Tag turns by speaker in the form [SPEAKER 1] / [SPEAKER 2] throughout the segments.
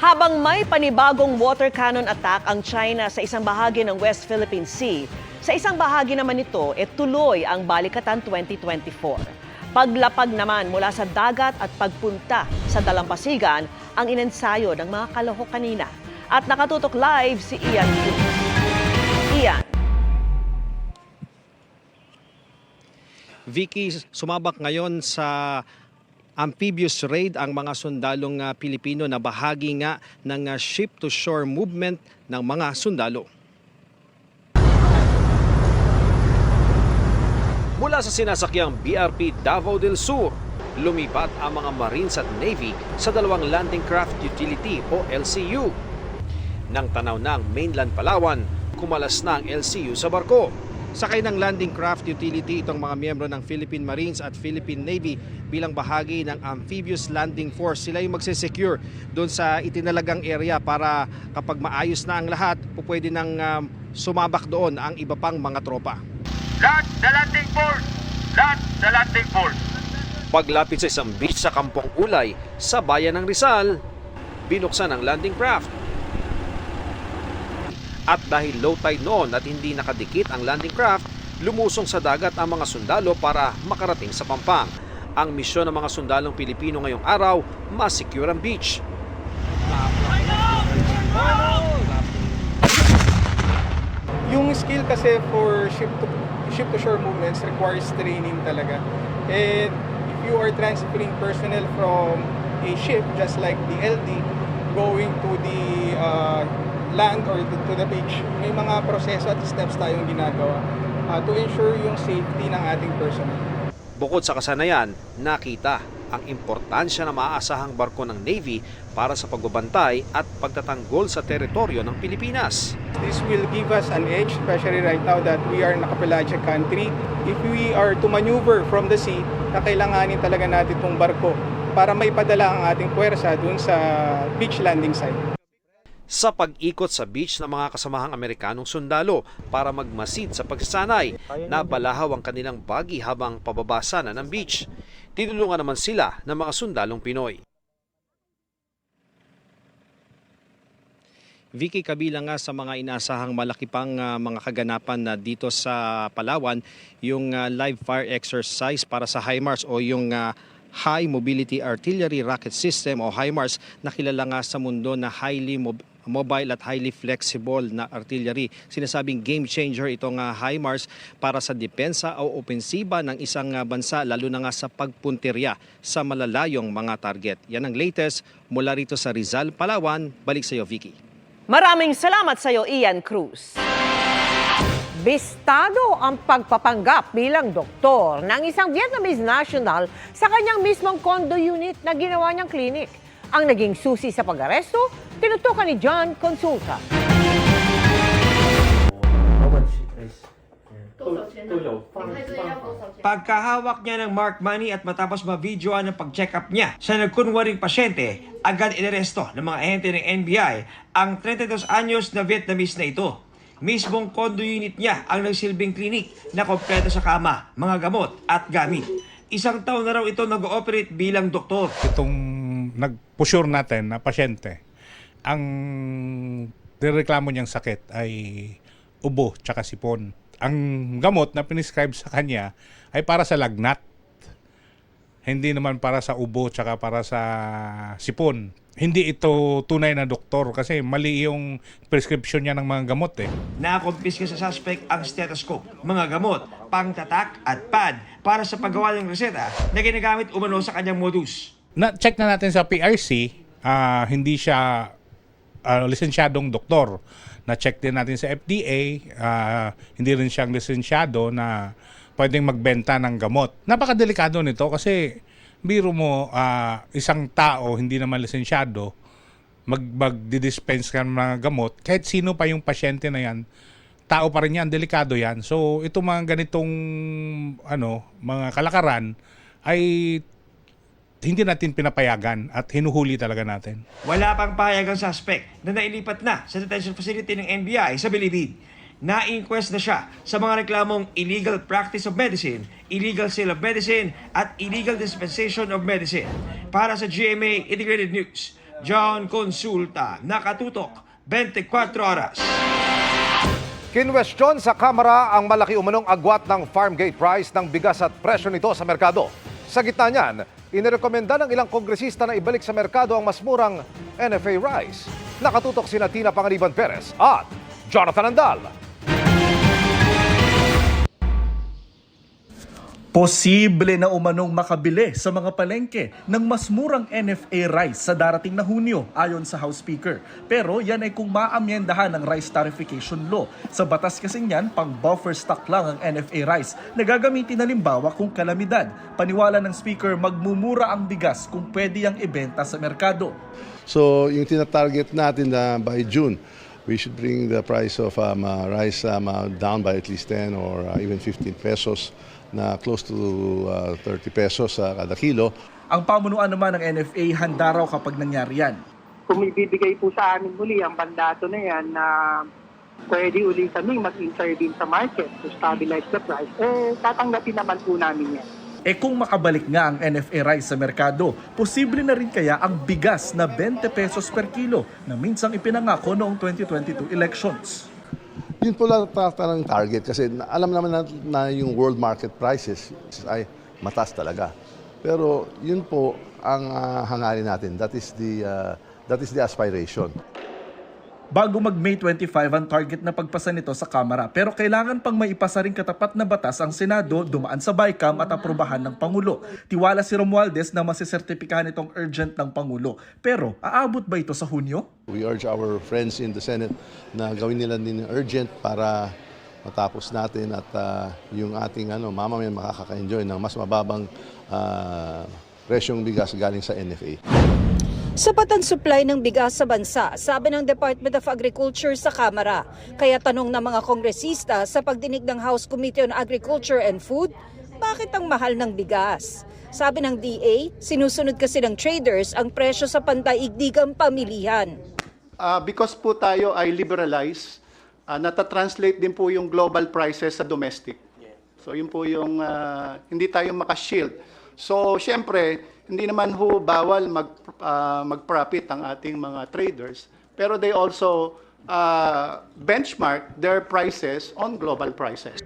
[SPEAKER 1] Habang may panibagong water cannon attack ang China sa isang bahagi ng West Philippine Sea, sa isang bahagi naman nito, tuloy ang Balikatan 2024. Paglapag naman mula sa dagat at pagpunta sa dalampasigan ang inensayo ng mga kalahok kanina. At nakatutok live si Ian Cruz. Ian.
[SPEAKER 2] Vicky, sumabak ngayon sa amphibious raid ang mga sundalong Pilipino na bahagi nga ng ship-to-shore movement ng mga sundalo. Mula sa sinasakyang BRP Davao del Sur, lumipat ang mga Marines at Navy sa dalawang Landing Craft Utility o LCU. Nang tanaw na ang mainland Palawan, kumalas na ang LCU sa barko. Sakay ng Landing Craft Utility itong mga miyembro ng Philippine Marines at Philippine Navy bilang bahagi ng Amphibious Landing Force. Sila yung magsisecure doon sa itinalagang area para kapag maayos na ang lahat, pwede nang sumabak doon ang iba pang mga tropa.
[SPEAKER 3] Lahat sa landing force! Lahat sa landing force!
[SPEAKER 2] Paglapit sa isang beach sa Kampong Ulay sa bayan ng Rizal, binuksan ang landing craft. At dahil low tide noon at hindi nakadikit ang landing craft, lumusong sa dagat ang mga sundalo para makarating sa Pampang. Ang misyon ng mga sundalong Pilipino ngayong araw, ma-secure ang beach.
[SPEAKER 4] Yung skill kasi for ship-to-shore movements requires training talaga. And if you are transferring personnel from a ship, just like the LD, going to the land or to the beach, may mga proseso at steps tayong ginagawa to ensure yung safety ng ating personnel.
[SPEAKER 2] Bukod sa kasanayan, nakita ang importansya na maaasahang barko ng Navy para sa pagbabantay at pagtatanggol sa teritoryo ng Pilipinas.
[SPEAKER 4] This will give us an edge, especially right now that we are in a pelagic country. If we are to maneuver from the sea, kakailanganin talaga natin itong barko para maipadala ang ating puwersa dun sa beach landing site.
[SPEAKER 2] Sa pag-ikot sa beach ng mga kasamahang Amerikanong sundalo para magmasid sa pagsasanay, nabalahaw ang kanilang bagi habang pababasa na ng beach. Tinulungan naman sila ng mga sundalong Pinoy. Vicky, kabilang nga sa mga inaasahang malaki pang mga kaganapan na dito sa Palawan, yung live fire exercise para sa HIMARS o yung High Mobility Artillery Rocket System o HIMARS na kilala nga sa mundo na highly mobile at highly flexible na artillery. Sinasabing game changer itong HIMARS para sa depensa o opensiba ng isang bansa, lalo na nga sa pagpuntirya sa malalayong mga target. Yan ang latest mula rito sa Rizal, Palawan. Balik sa iyo, Vicky.
[SPEAKER 1] Maraming salamat sa iyo, Ian Cruz.
[SPEAKER 5] Bistado ang pagpapanggap bilang doktor ng isang Vietnamese national sa kanyang mismong condo unit na ginawa niyang klinik. Ang naging susi sa pag-aresto, tinutukan ni John Consulta.
[SPEAKER 6] Pagkahawak niya ng marked money at matapos ma-videoan ang pag-check up niya sa nagkunwaring pasyente, agad inaresto ng mga ahente ng NBI ang 32 anyos na Vietnamese na ito. Mismong condo unit niya ang nagsilbing klinik na kompleto sa kama, mga gamot at gamit. Isang taon na raw ito nag-ooperate bilang doktor.
[SPEAKER 7] Itong nag-pusure natin na pasyente, ang nireklamo niyang sakit ay ubo tsaka sipon. Ang gamot na piniscribe sa kanya ay para sa lagnat. Hindi naman para sa ubo tsaka para sa sipon. Hindi ito tunay na doktor kasi mali yung prescription niya ng mga gamot eh.
[SPEAKER 6] Nakumpiska sa suspect ang stethoscope, mga gamot, pangtatak at pad para sa paggawa ng reseta na ginagamit umano sa kanyang modus.
[SPEAKER 7] Na-check na natin sa PRC, hindi siya lisensyadong doktor. Na-check din natin sa FDA, hindi rin siyang lisensyado na pwedeng magbenta ng gamot. Napakadelikado nito kasi biro mo, isang tao, hindi naman lisensyado, magdi-dispense ka ng mga gamot, kahit sino pa yung pasyente na yan, tao pa rin yan, delikado yan. So, itong mga ganitong mga kalakaran ay hindi natin pinapayagan at hinuhuli talaga natin.
[SPEAKER 6] Wala pang pahayag ang suspect na nailipat na sa detention facility ng NBI sa Bilibid. Na-inquest na siya sa mga reklamong illegal practice of medicine, illegal sale of medicine, at illegal dispensation of medicine. Para sa GMA Integrated News, John Consulta, Nakatutok, 24 Oras.
[SPEAKER 8] Kinwestiyon sa Kamara ang malaki umanong agwat ng farmgate price ng bigas at presyo nito sa merkado. Sa gitna niyan, inirekomenda ng ilang kongresista na ibalik sa merkado ang mas murang NFA rice. Nakatutok sina Tina Panganiban Perez at Jonathan Andal.
[SPEAKER 9] Posible na umanong makabili sa mga palengke ng mas murang NFA rice sa darating na Hunyo ayon sa House Speaker. Pero yan ay kung maamyendahan ng Rice Tarification Law. Sa batas kasing yan, pang buffer stock lang ang NFA rice na gagamitin halimbawa kung kalamidad. Paniwala ng Speaker, magmumura ang bigas kung pwede yang ibenta sa merkado.
[SPEAKER 10] So yung tinatarget natin na by June, we should bring the price of rice down by at least 10 or even 15 pesos na close to 30 pesos kada kilo.
[SPEAKER 9] Ang pamunuan naman ng NFA handa raw kapag nangyari yan.
[SPEAKER 11] Kung ibibigay po sa amin muli ang mandato na yan na pwede uli kami mag-intervene sa market to stabilize the price, tatanggapin naman po namin yan.
[SPEAKER 9] Kung makabalik nga ang NFA rice sa merkado, posible na rin kaya ang bigas na 20 pesos per kilo na minsang ipinangako noong 2022 elections.
[SPEAKER 10] Yun po lang ang target kasi alam naman na yung world market prices ay mataas talaga. Pero yun po ang hangarin natin. That is the aspiration.
[SPEAKER 9] Bago mag-May 25 ang target na pagpasa nito sa Kamara. Pero kailangan pang maipasa rin katapat na batas ang Senado, dumaan sa BICAM at aprobahan ng Pangulo. Tiwala si Romualdez na masisertipikahan itong urgent ng Pangulo. Pero aabot ba ito sa Hunyo?
[SPEAKER 10] We urge our friends in the Senate na gawin nila din urgent para matapos natin at yung ating mamamayan makaka-enjoy ng mas mababang presyong bigas galing sa NFA.
[SPEAKER 12] Sapat ang supply ng bigas sa bansa, sabi ng Department of Agriculture sa Kamara. Kaya tanong ng mga kongresista sa pagdinig ng House Committee on Agriculture and Food, bakit ang mahal ng bigas? Sabi ng DA, sinusunod kasi ng traders ang presyo sa pandaigdigang pamilihan.
[SPEAKER 13] Because po tayo ay liberalize, natatranslate din po yung global prices sa domestic. So yun po yung hindi tayo makashield. So syempre, hindi naman ho bawal mag-profit ang ating mga traders, pero they also benchmark their prices on global prices.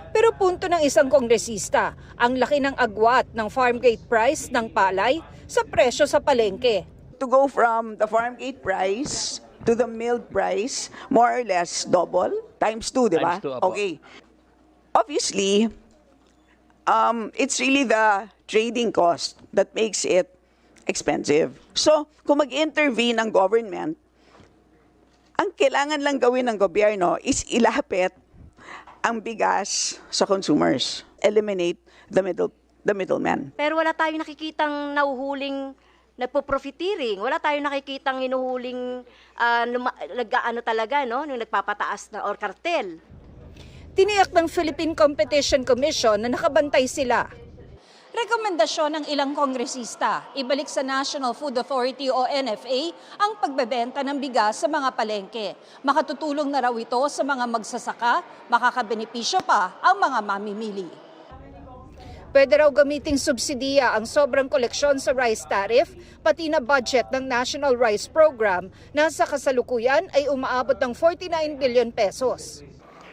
[SPEAKER 12] Pero punto ng isang kongresista, ang laki ng agwat ng farmgate price ng palay sa presyo sa palengke.
[SPEAKER 14] To go from the farmgate price to the milled price, more or less double, times 2, di ba? Okay. Obviously, it's really the trading cost that makes it expensive. So, kung mag-intervene ang government, ang kailangan lang gawin ng gobyerno is ilapit ang bigas sa consumers. Eliminate the middleman.
[SPEAKER 15] Pero wala tayong nakikitang nahuhuling nagpo-profiteering. Wala tayong nakikitang hinuhuling nag-aano talaga, no? Yung nagpapataas na or kartel.
[SPEAKER 12] Tiniyak ng Philippine Competition Commission na nakabantay sila. Rekomendasyon ng ilang kongresista, ibalik sa National Food Authority o NFA ang pagbebenta ng bigas sa mga palengke. Makatutulong na raw ito sa mga magsasaka, makakabenepisyo pa ang mga mamimili. Pwede raw gamiting subsidiya ang sobrang koleksyon sa rice tariff, pati na budget ng National Rice Program na sa kasalukuyan ay umaabot ng 49 billion pesos.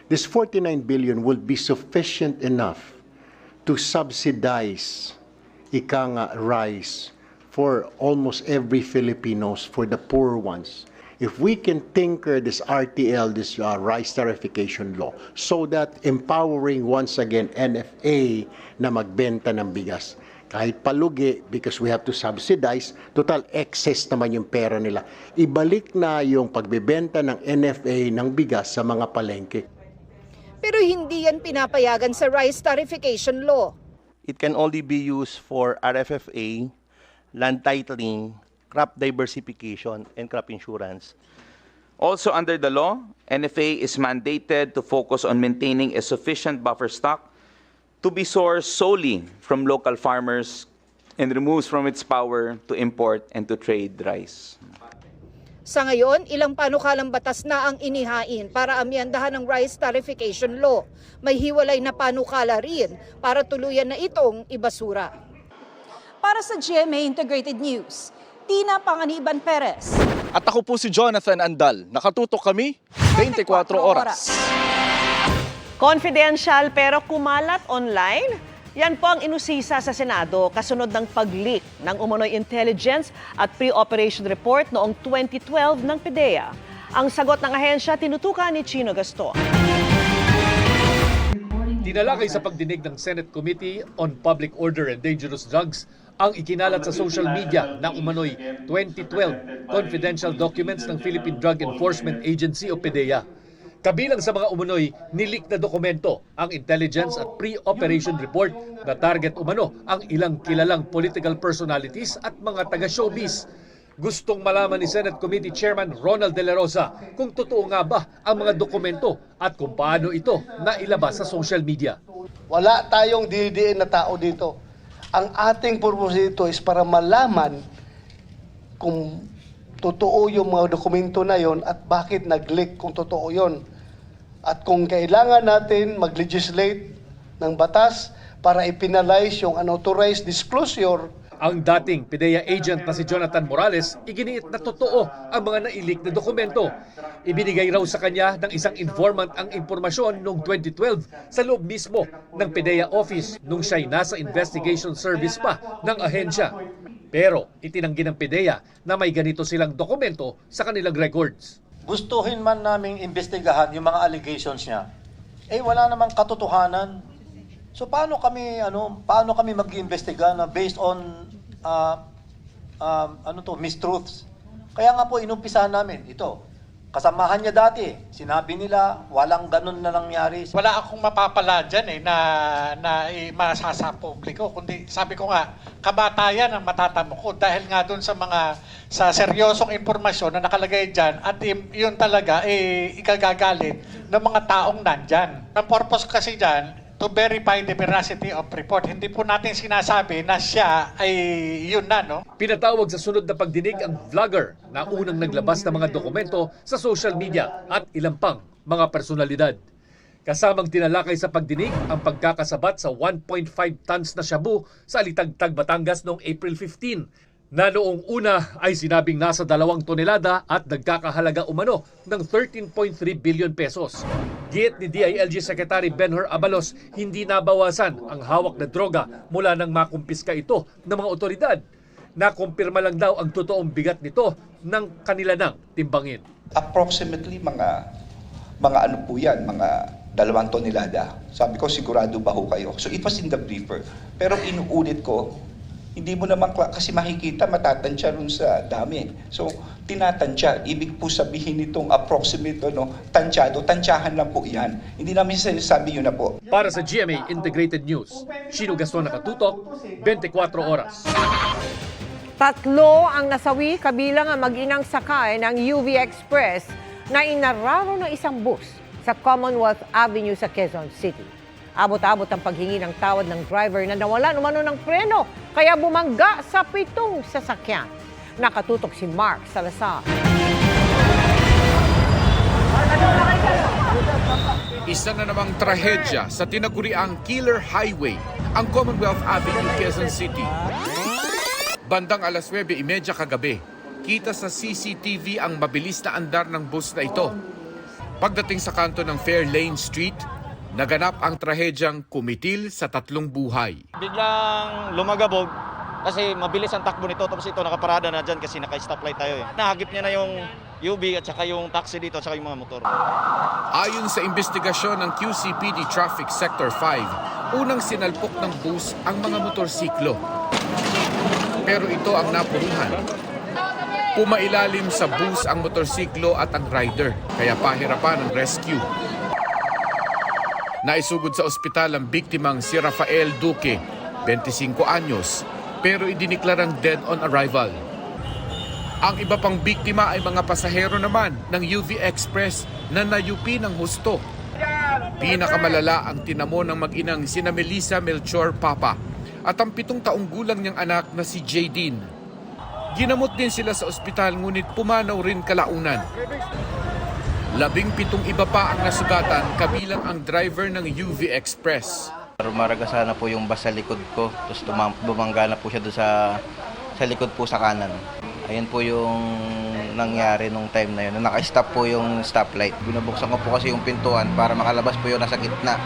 [SPEAKER 16] This 49 billion will be sufficient enough to subsidize rice for almost every Filipinos, for the poor ones. If we can tinker this RTL, this rice tarification law, so that empowering once again NFA na magbenta ng bigas, kahit palugi because we have to subsidize, total excess naman yung pera nila. Ibalik na yung pagbebenta ng NFA ng bigas sa mga palengke.
[SPEAKER 12] Pero hindi yan pinapayagan sa rice tarification law.
[SPEAKER 17] It can only be used for RFFA, land titling, crop diversification, and crop insurance.
[SPEAKER 18] Also under the law, NFA is mandated to focus on maintaining a sufficient buffer stock to be sourced solely from local farmers and removes from its power to import and to trade rice.
[SPEAKER 12] Sa ngayon, ilang panukalang batas na ang inihain para amyandahan ng rice tarification law. May hiwalay na panukala rin para tuluyan na itong ibasura. Para sa GMA Integrated News, Tina Panganiban Perez.
[SPEAKER 19] At ako po si Jonathan Andal. Nakatutok kami 24 oras.
[SPEAKER 1] Confidential pero kumalat online? Yan po ang inusisa sa Senado kasunod ng pag-leak ng umunoy intelligence at pre-operation report noong 2012 ng PDEA. Ang sagot ng ahensya tinutukan ni Chino Gaston.
[SPEAKER 20] Tinalakay sa pagdinig ng Senate Committee on Public Order and Dangerous Drugs ang ikinalat sa social media na umano'y 2012 confidential documents ng Philippine Drug Enforcement Agency o PDEA. Kabilang sa mga umunoy, nilik na dokumento ang intelligence at pre-operation report na target umano ang ilang kilalang political personalities at mga taga-showbiz. Gustong malaman ni Senate Committee Chairman Ronald De La Rosa kung totoo nga ba ang mga dokumento at kung paano ito nailabas sa social media.
[SPEAKER 21] Wala tayong didiin na tao dito. Ang ating purpose dito is para malaman kung totoo yung mga dokumento na yon at bakit nag-leak kung totoo yon. At kung kailangan natin mag-legislate ng batas para ipinalize yung unauthorized disclosure.
[SPEAKER 20] Ang dating PDEA agent na si Jonathan Morales, iginiit na totoo ang mga nailik na dokumento. Ibinigay raw sa kanya ng isang informant ang impormasyon noong 2012 sa loob mismo ng PDEA office nung siya'y nasa investigation service pa ng ahensya. Pero itinanggi ng PDEA na may ganito silang dokumento sa kanilang records.
[SPEAKER 22] Gustuhin man naming imbestigahan yung mga allegations niya, wala namang katotohanan. So paano kami mag-iimbestiga na based on mistruths? Kaya nga po inumpisahan namin ito. Kasamahan niya dati, sinabi nila walang ganun na nangyari.
[SPEAKER 23] Wala akong mapapala dyan na masasa publiko, kundi sabi ko nga, kabatayan ang matatamo ko dahil nga dun sa seryosong impormasyon na nakalagay dyan at yun talaga ikagagalit ng mga taong nandyan. Ang purpose kasi dyan, to verify the veracity of report. Hindi po natin sinasabi na siya ay yun na, no?
[SPEAKER 20] Pinatawag sa sunod na pagdinig ang vlogger na unang naglabas ng mga dokumento sa social media at ilang pang mga personalidad. Kasamang tinalakay sa pagdinig ang pagkakasabat sa 1.5 tons na shabu sa Alitagtag, Batangas noong April 15 na noong una ay sinabing nasa 2 tonelada at nagkakahalaga umano ng 13.3 billion pesos. Giit ni DILG Secretary Benhur Abalos, hindi nabawasan ang hawak na droga mula nang makumpiska ito ng mga otoridad. Nakumpirma lang daw ang totoong bigat nito ng kanila nang timbangin.
[SPEAKER 24] Approximately mga ano po yan, mga 2 tonelada. Sabi ko, sigurado ba ho kayo? So it was in the briefer. Pero inuulit ko, hindi mo naman kasi makikita, matatansya rin sa dami. So, tinatansya. Ibig po sabihin nitong approximate, tansyado, tansyahan lang po yan. Hindi namin sinasabi yun na po.
[SPEAKER 20] Para sa GMA Integrated News, Chino Gaston nakatutok, 24 oras.
[SPEAKER 5] 3 ang nasawi kabilang ang mag-inang sakay ng UV Express na inararo ng isang bus sa Commonwealth Avenue sa Quezon City. Abot-abot ang paghingi ng tawad ng driver na nawalan umano ng preno kaya bumangga sa 7 sasakyan. Nakatutok si Mark Salazar.
[SPEAKER 25] Isa na namang trahedya sa tinaguriang Killer Highway, ang Commonwealth Avenue, Quezon City. Bandang alas 9:30 kagabi, kita sa CCTV ang mabilis na andar ng bus na ito. Pagdating sa kanto ng Fairlane Street, naganap ang trahedyang kumitil sa 3 buhay.
[SPEAKER 26] Biglang lumagabog kasi mabilis ang takbo nito tapos ito nakaparada na dyan kasi naka-stoplight tayo eh. Nahagip niya na yung UV at saka yung taxi dito at saka yung mga motor.
[SPEAKER 25] Ayon sa investigasyon ng QCPD Traffic Sector 5, unang sinalpok ng bus ang mga motorsiklo. Pero ito ang napuruhan. Pumailalim sa bus ang motorsiklo at ang rider, kaya pahirapan ang rescue. Naisugod sa ospital ang biktimang si Rafael Duque, 25 anyos, pero idiniklarang dead on arrival. Ang iba pang biktima ay mga pasahero naman ng UV Express na nayupi ng husto. Pinakamalala ang tinamo ng mag-inang sina Melissa Melchor Papa at ang 7 taong gulang niyang anak na si Jaydeen. Ginamot din sila sa ospital ngunit pumanaw rin kalaunan. 17 iba pa ang nasugatan kabilang ang driver ng UV Express.
[SPEAKER 27] Rumaraga sana po yung bus sa likod ko, tapos bumangga na po siya doon sa likod po sa kanan.
[SPEAKER 2] Ayun po yung nangyari nung time na yun. Naka-stop po yung stoplight. Binubuksan ko po kasi yung pintuan para makalabas po yung nasa gitna.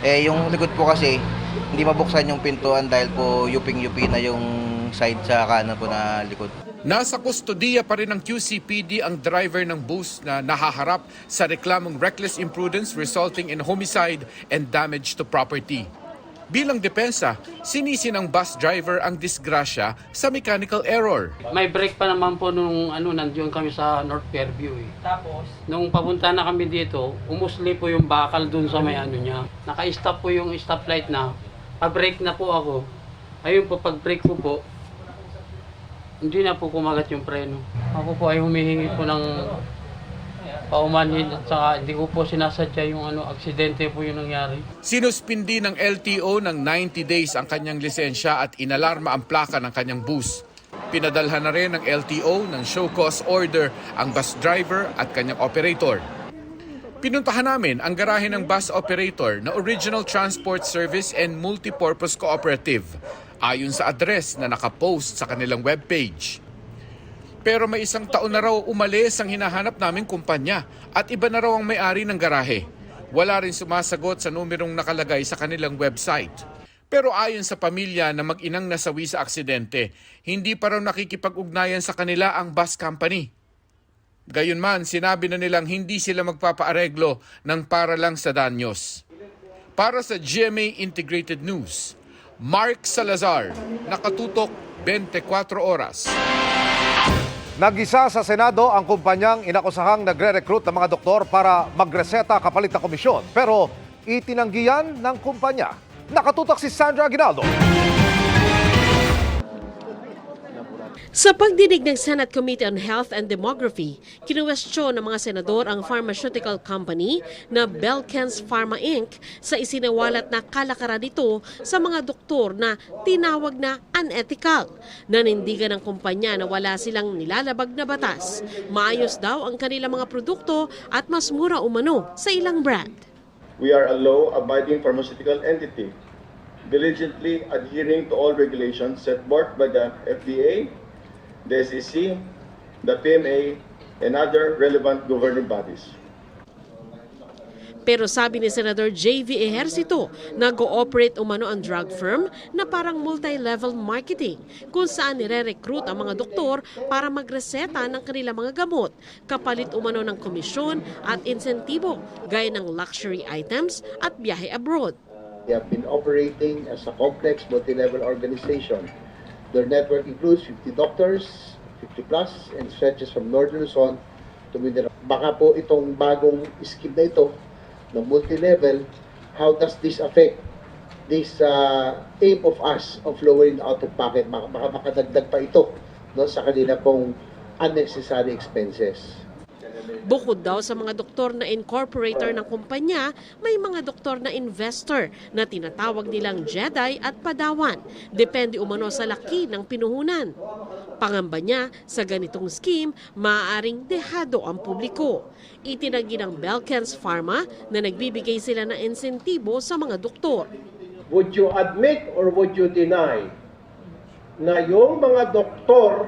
[SPEAKER 2] Yung likod po kasi, hindi mabuksan yung pintuan dahil po yuping-yupi na yung side sa kanan po na likod.
[SPEAKER 25] Nasa kustodiya pa rin ng QCPD ang driver ng bus na nahaharap sa reklamong reckless imprudence resulting in homicide and damage to property. Bilang depensa, sinisi ng bus driver ang disgrasya sa mechanical error.
[SPEAKER 3] May break pa naman po nung nandiyon kami sa North Fairview eh. Tapos? Nung papunta na kami dito, umusli po yung bakal dun sa may niya. Naka-stop po yung stoplight na. Pa-break na po ako. Ayun po, pag-break ko po, hindi na po kumagat yung preno. Ako po ay humihingi po ng paumanhin at saka hindi ko po sinasadya yung aksidente po yung nangyari.
[SPEAKER 25] Sinuspindi ng LTO ng 90 days ang kanyang lisensya at inalarma ang plaka ng kanyang bus. Pinadalhan na rin ng LTO ng show cause order ang bus driver at kanyang operator. Pinuntahan namin ang garahe ng bus operator na Original Transport Service and Multipurpose Cooperative ayon sa address na nakapost sa kanilang webpage. Pero may isang taon na raw umalis ang hinahanap naming kumpanya at iba na raw ang may-ari ng garahe. Wala rin sumasagot sa numerong nakalagay sa kanilang website. Pero ayon sa pamilya na mag-inang nasawi sa aksidente, hindi pa raw nakikipag-ugnayan sa kanila ang bus company. Gayunman, sinabi na nilang hindi sila magpapaareglo ng para lang sa danyos. Para sa GMA Integrated News, Mark Salazar, nakatutok 24 oras.
[SPEAKER 4] Nag-isa sa Senado ang kumpanyang inakusahang nagre-recruit ng mga doktor para magreseta kapalit na komisyon. Pero itinanggihan ng kumpanya. Nakatutok si Sandra Aguinaldo.
[SPEAKER 6] Sa pagdinig ng Senate Committee on Health and Demography, kinuwestiyon ng mga senador ang pharmaceutical company na Belkens Pharma Inc. sa isinawalat na kalakaran nito sa mga doktor na tinawag na unethical. Nanindigan ng kumpanya na wala silang nilalabag na batas. Maayos daw ang kanilang mga produkto at mas mura umano sa ilang brand.
[SPEAKER 7] We are a law-abiding pharmaceutical entity, diligently adhering to all regulations set forth by the FDA, the SEC, the PMA, and other relevant governing bodies.
[SPEAKER 6] Pero sabi ni Senador J.V. Ejercito, nag-ooperate umano ang drug firm na parang multi-level marketing kung saan nire-recruit ang mga doktor para magreseta ng kanilang mga gamot, kapalit umano ng komisyon at insentibo gaya ng luxury items at biyahe abroad.
[SPEAKER 8] They have been operating as a complex multi-level organization. Their network includes 50 doctors, 50 plus, and stretches from Northern Luzon to Mindanao. Baka po itong bagong scheme na ito, ng multi-level, how does this affect this aim of us of lowering out-of-pocket? Baka makadagdag pa ito sa kanila pong unnecessary expenses.
[SPEAKER 6] Bukod daw sa mga doktor na incorporator ng kumpanya, may mga doktor na investor na tinatawag nilang Jedi at Padawan. Depende umano sa laki ng pinuhunan. Pangamba niya, sa ganitong scheme, maaaring dehado ang publiko. Itinanggi ng Belkens Pharma na nagbibigay sila ng insentibo sa mga doktor.
[SPEAKER 7] Would you admit or would you deny na yung mga doktor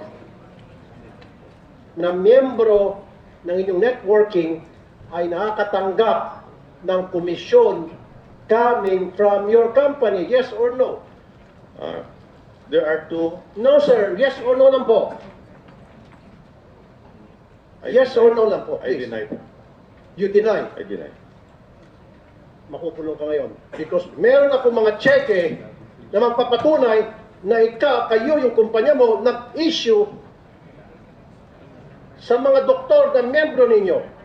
[SPEAKER 7] na miyembro ng inyong networking ay nakakatanggap ng komisyon coming from your company? Yes or no? There are two. No, sir. Yes or no lang po? Yes or no lang po, please. I deny. You deny? I deny. Makukulong ka ngayon. Because meron ako mga cheque na magpapatunay na kayo yung kumpanya mo nag-issue sa mga doktor na membro ninyo.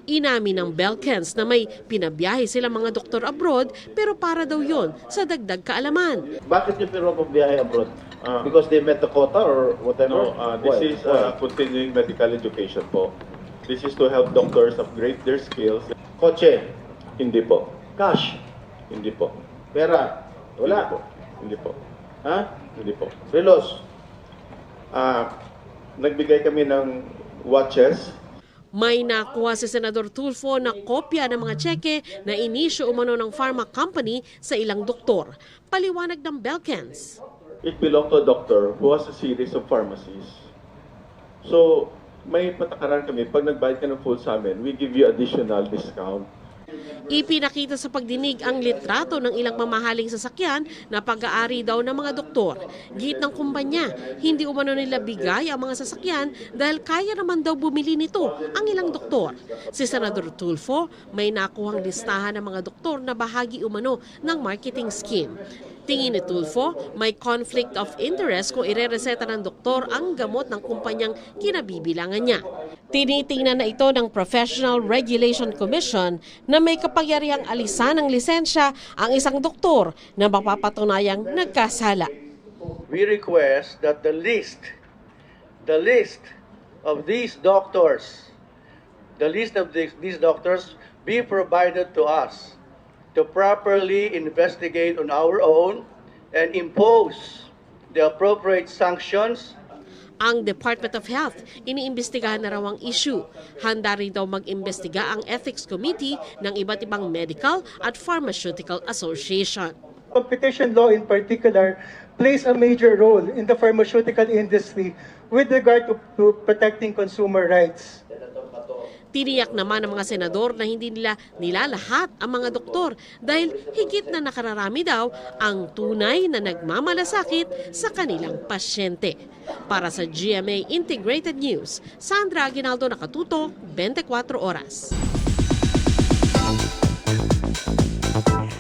[SPEAKER 6] Inamin ng Belkens na may pinabiyahe silang mga doktor abroad pero para daw yon sa dagdag kaalaman.
[SPEAKER 7] Bakit nyo pero magbiyahe abroad? Because they met the quota or whatever?
[SPEAKER 27] No, this is continuing medical education po. This is to help doctors upgrade their skills.
[SPEAKER 7] Kotse?
[SPEAKER 27] Hindi po.
[SPEAKER 7] Cash?
[SPEAKER 27] Hindi po.
[SPEAKER 7] Pera? Wala?
[SPEAKER 27] Hindi po.
[SPEAKER 7] Ha?
[SPEAKER 27] Hindi po.
[SPEAKER 7] Relos?
[SPEAKER 27] Nagbigay kami ng watches.
[SPEAKER 6] May nakuha si Senador Tulfo na kopya ng mga tseke na inisyo umano ng pharma company sa ilang doktor. Paliwanag ng Belkens.
[SPEAKER 27] It belonged to a doctor who has a series of pharmacies. So, may patakaran kami. Pag nagbayad ka ng full sa amin, we give you additional discount.
[SPEAKER 6] Ipinakita sa pagdinig ang litrato ng ilang mamahaling sasakyan na pag-aari daw ng mga doktor. Git ng kumpanya, hindi umano nila bigay ang mga sasakyan dahil kaya naman daw bumili nito ang ilang doktor. Si Senador Tulfo may nakuhang listahan ng mga doktor na bahagi umano ng marketing scheme. Tingin ni Tulfo, may conflict of interest kung irereseta ng doktor ang gamot ng kumpanyang kinabibilangan niya. Tinitingnan na ito ng Professional Regulation Commission na may kapangyarihang alisan ng lisensya ang isang doktor na mapapatunayang nagkasala.
[SPEAKER 21] We request that the list of these doctors be provided to us to properly investigate on our own and impose the appropriate sanctions.
[SPEAKER 6] Ang Department of Health, iniimbestigahan na raw ang issue. Handa rin daw mag-imbestiga ang Ethics Committee ng iba't ibang medical at pharmaceutical association.
[SPEAKER 21] Competition law in particular plays a major role in the pharmaceutical industry with regard to protecting consumer rights.
[SPEAKER 6] Tiniyak naman ng mga senador na hindi nila nilalahat ang mga doktor dahil higit na nakararami daw ang tunay na nagmamalasakit sa kanilang pasyente. Para sa GMA Integrated News, Sandra Aguinaldo, Nakatuto, 24 Oras.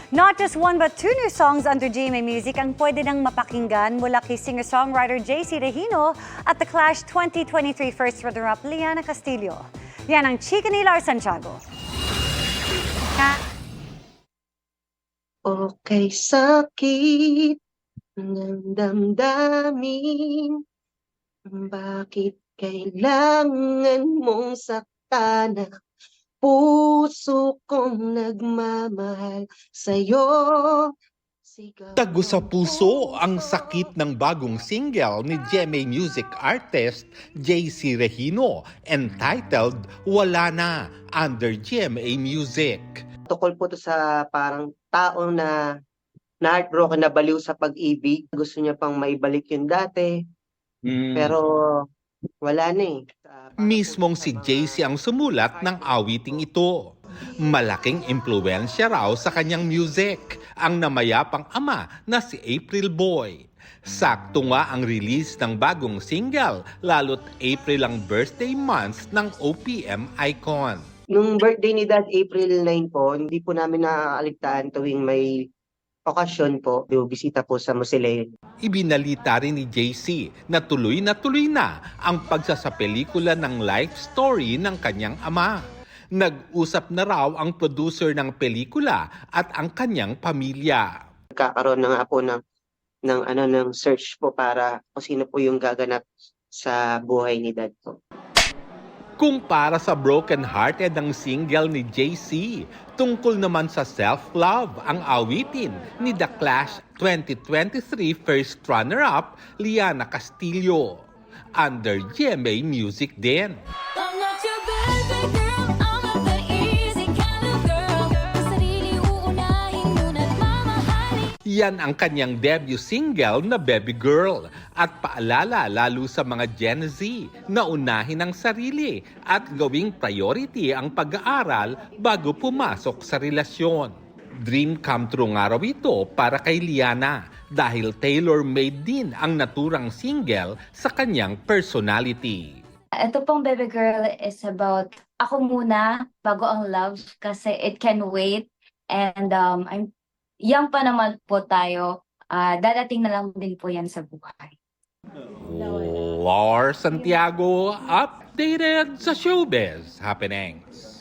[SPEAKER 9] Not just one but two new songs under GMA Music ang pwede nang mapakinggan mula kay singer-songwriter JC Regino at The Clash 2023 first runner-up Liana Castillo. Yan ang chika ni Lars Santiago.
[SPEAKER 10] Okay, sakit ng damdamin, bakit kailangan mong saktan? Puso kong nagmamahal sa'yo.
[SPEAKER 11] Tago sa puso ang sakit ng bagong single ni GMA Music artist JC Regino entitled Wala Na under GMA Music.
[SPEAKER 10] Tukol po to sa parang tao na heartbroken, na baliw sa pag-ibig. Gusto niya pang maibalik yung dati, pero wala na eh.
[SPEAKER 11] Mismong si JC ang sumulat ng awiting ito. Malaking impluwensya raw sa kanyang music ang namayapang ama na si April Boy. Sakto nga ang release ng bagong single, lalo't April ang birthday month ng OPM icon.
[SPEAKER 10] Nung birthday ni Dad, April 9 po, hindi po namin naaaligtaan tuwing may okasyon po, bisita po sa Musile.
[SPEAKER 11] Ibinalita rin ni JC na tuloy na ang pagsasapelikula ng life story ng kanyang ama. Nag-usap na raw ang producer ng pelikula at ang kanyang pamilya.
[SPEAKER 10] Kakaroon na nga po ng search po para kung sino po yung gaganap sa buhay ni Dad po.
[SPEAKER 11] Kung para sa broken-hearted ang single ni JC, tungkol naman sa self-love ang awitin ni The Clash 2023 first runner-up Liana Castillo. Under GMA Music din. Yan ang kanyang debut single na Baby Girl at paalala lalo sa mga Gen Z na unahin ang sarili at gawing priority ang pag-aaral bago pumasok sa relasyon. Dream come true nga raw ito para kay Liana dahil tailor-made din ang naturang single sa kanyang personality.
[SPEAKER 13] Ito pong Baby Girl is about ako muna bago ang love kasi it can wait and I'm young pa naman po tayo, dadating na lang din po yan sa buhay.
[SPEAKER 11] Lars Santiago, updated sa showbiz happenings.